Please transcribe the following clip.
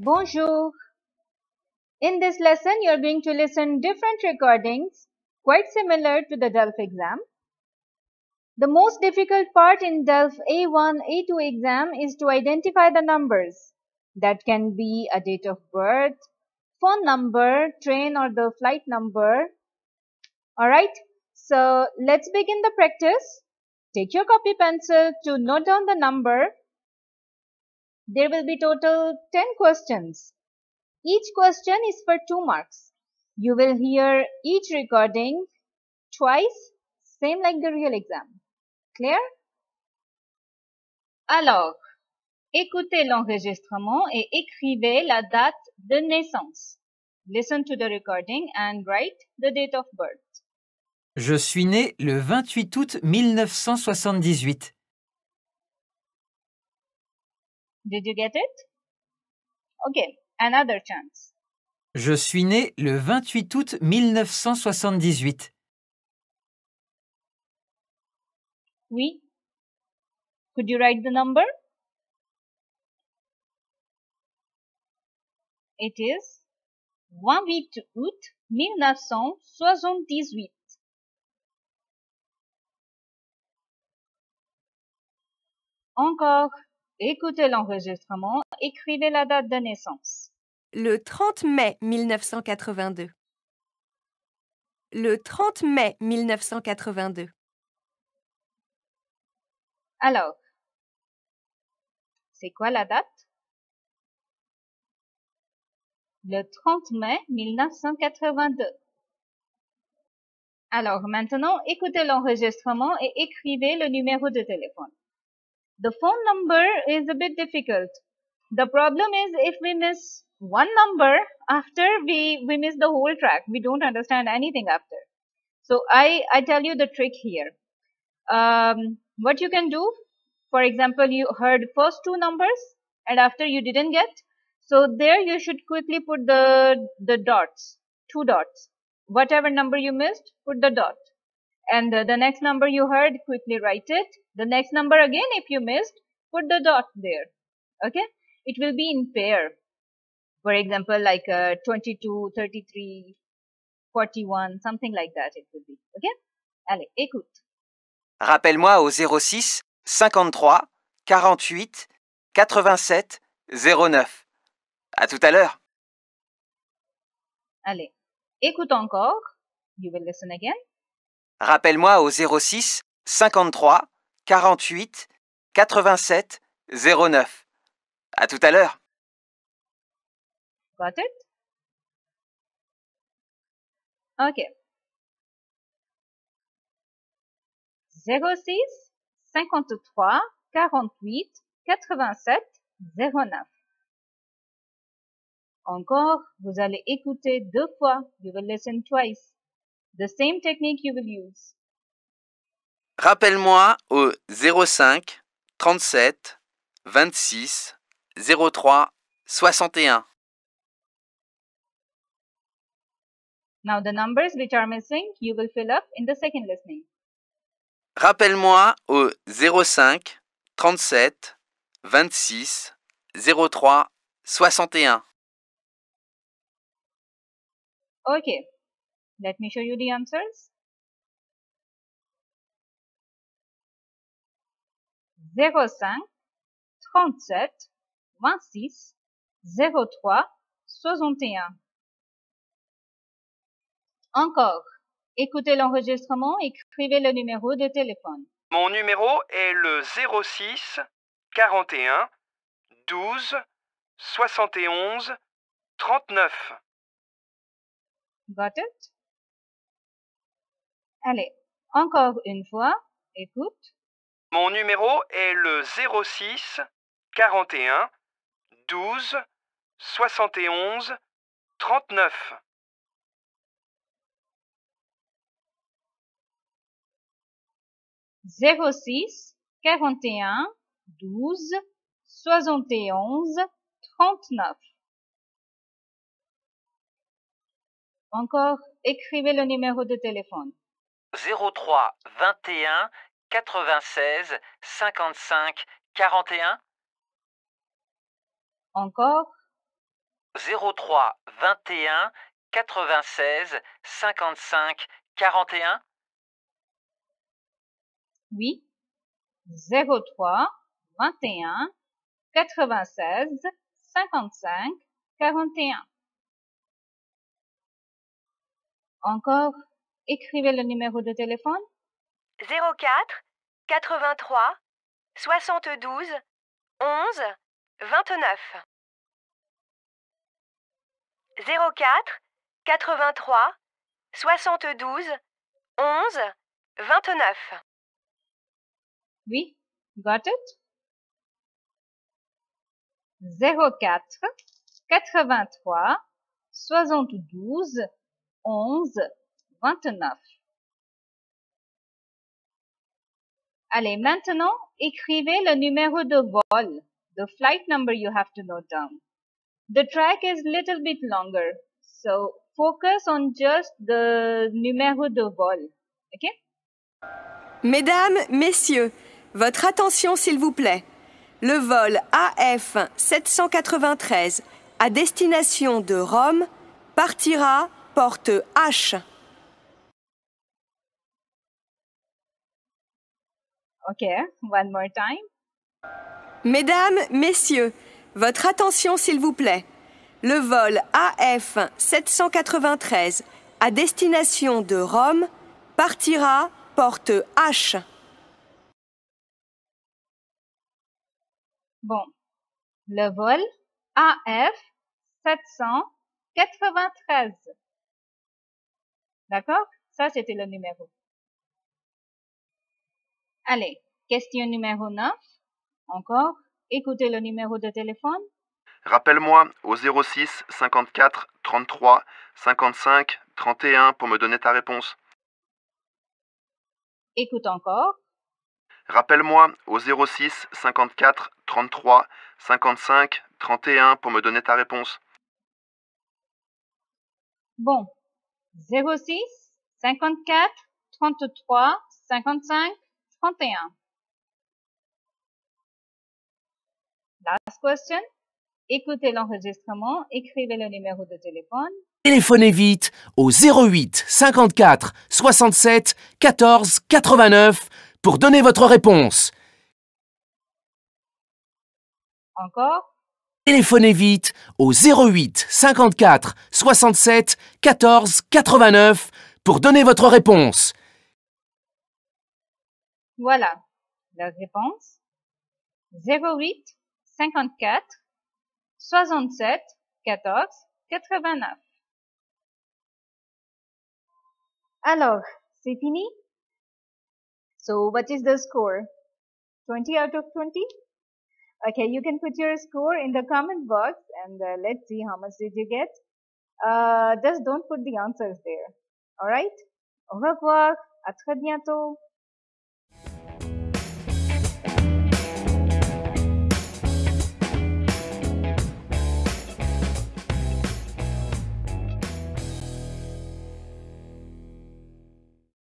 Bonjour. In this lesson, you are going to listen different recordings quite similar to the DELF exam. The most difficult part in DELF A1, A2 exam is to identify the numbers. That can be a date of birth, phone number, train or the flight number. Alright, so let's begin the practice. Take your copy pencil to note down the number. There will be total 10 questions. Each question is for 2 marks. You will hear each recording twice, same like the real exam. Clear? Alors, écoutez l'enregistrement et écrivez la date de naissance. Listen to the recording and write the date of birth. Je suis né le 28 août 1978. Did you get it? Okay, another chance. Je suis né le 28 août 1978. Oui. Could you write the number? It is 28 août 1978. Encore, écoutez l'enregistrement, écrivez la date de naissance. Le 30 mai 1982. Le 30 mai 1982. Alors, c'est quoi la date? Le 30 mai 1982. Alors, maintenant, écoutez l'enregistrement et écrivez le numéro de téléphone. The phone number is a bit difficult. The problem is if we miss one number after, we miss the whole track. We don't understand anything after. So I tell you the trick here. What you can do, for example, you heard first 2 numbers and after you didn't get. So there you should quickly put the dots, 2 dots. Whatever number you missed, put the dot. And the next number you heard, quickly write it. The next number again, if you missed, put the dot there. Okay? It will be in pair. For example, like 22, 33, 41, something like that it will be. Okay? Allez, écoute. Rappelle-moi au 06 53 48 87 09. À tout à l'heure. Allez, écoute encore. You will listen again. Rappelle-moi au 06 53 48 87 09. À tout à l'heure. Got it? Okay. 06 53 48 87 09. Encore, vous allez écouter 2 fois. You will listen twice. The same technique you will use. Rappelle-moi au 05 37 26 03 61. Now the numbers which are missing, you will fill up in the second listening. Rappelle-moi au 05 37 26 03 61. Okay, let me show you the answers. 05 37 26 03 61. Encore, écoutez l'enregistrement, écrivez le numéro de téléphone. Mon numéro est le 06 41 12 71 39. Got it? Allez, encore une fois, écoute. Mon numéro est le 06 41 12 71 39. Zéro six 41 12 71 39. Encore, écrivez le numéro de téléphone. 03 21 96 55 41. Encore, 03 21 96 55 41. Oui. 03 21 96 55 41. Encore, écrivez le numéro de téléphone. 04 83 72 11 29. 04 83 72 11 29. Oui, got it? 04 83 72 11 29. Allez, maintenant, écrivez le numéro de vol, the flight number you have to note down. The track is little bit longer, so focus on just the numéro de vol, okay? Mesdames, Messieurs, votre attention s'il vous plaît. Le vol AF 793 à destination de Rome partira porte H. Okay, one more time. Mesdames, Messieurs, votre attention s'il vous plaît. Le vol AF 793 à destination de Rome partira porte H. Bon, le vol AF 793. D'accord? Ça, c'était le numéro. Allez, question numéro 9. Encore, écoutez le numéro de téléphone. Rappelle-moi au 06 54 33 55 31 pour me donner ta réponse. Écoute encore. Rappelle-moi au 06 54 33 55 31 pour me donner ta réponse. Bon, 06 54 33 55 31. Last question. Écoutez l'enregistrement, écrivez le numéro de téléphone. Téléphonez vite au 08 54 67 14 89 pour donner votre réponse. Encore. Téléphonez vite au 08 54 67 14 89 pour donner votre réponse. Voilà la réponse. 08 54 67 14 89. Alors, c'est fini? So, what is the score? 20 out of 20? Okay, you can put your score in the comment box and let's see how much did you get. Just don't put the answers there. Alright? Au revoir. À très bientôt.